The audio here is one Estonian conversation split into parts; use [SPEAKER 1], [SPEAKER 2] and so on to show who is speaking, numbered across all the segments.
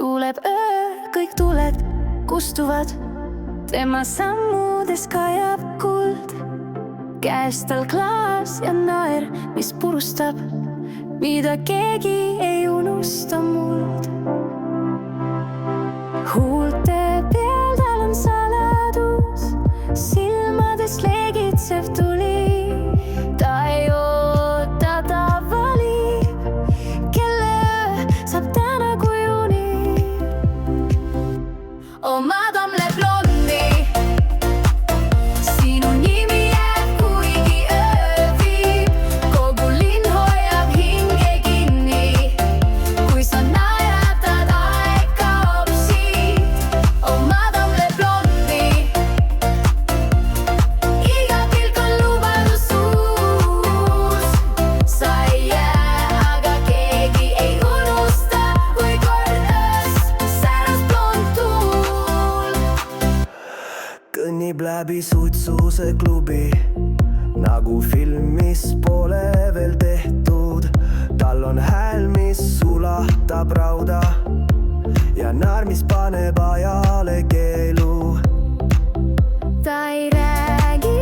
[SPEAKER 1] Tuleb öö, kõik tuled kustuvad, tema sammudes kajab kuld. Käes tal klaas ja naer, mis purustab, mida keegi ei unusta muld. Huulte peal tal on saladus, silmades leegitsev tuli. Ta ei oota, ta valib, kelle öö saab täna kujuni. Oh madame le blonde, sinu nimi jääb, kuigi öö viib. Kogu linn hoiab hinge kinni, kui sa naeratad, aeg kaob siit. Oh madame le blonde, iga pilk on lubadus uus. Sa ei jää, aga keegi ei unusta, kui kord öös säras blond tuul.
[SPEAKER 2] Kõnnib läbi suitsuse klubi, nagu film, mis pole veel tehtud. Tal on hääl, mis sulatab rauda ja naer, mis paneb ajale keelu.
[SPEAKER 1] Ta ei räägi,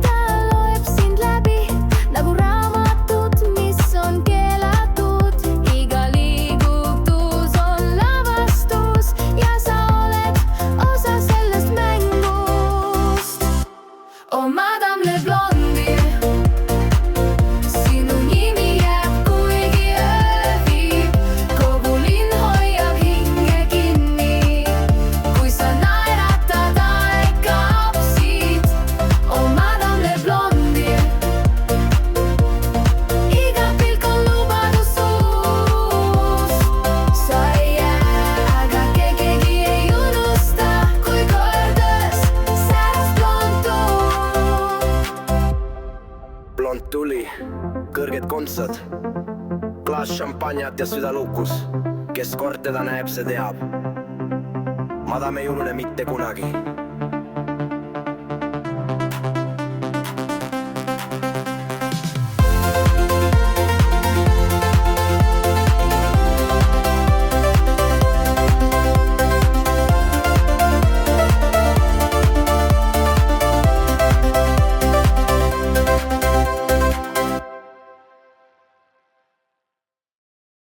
[SPEAKER 1] ta loeb sind läbi nagu raamatut, mis on keelatud. Iga liigutus on lavastus ja sa oled osa sellest mängust. Oh madame le blonde, sinu nimi jääb, kuigi öö viib. Kogu linn hoiab hinge kinni, kui sa naeratad, aeg kaob siit. Oh madame le blonde, iga pilk on lubadus uus. Sa ei jää, aga keegi ei unusta, kui kord öös säras blond tuul.
[SPEAKER 2] Blond tuli, kõrged kontsad, klaas šampanjat ja süda lukus. Kes kord teda näeb, see teab. Madame ei unune mitte kunagi.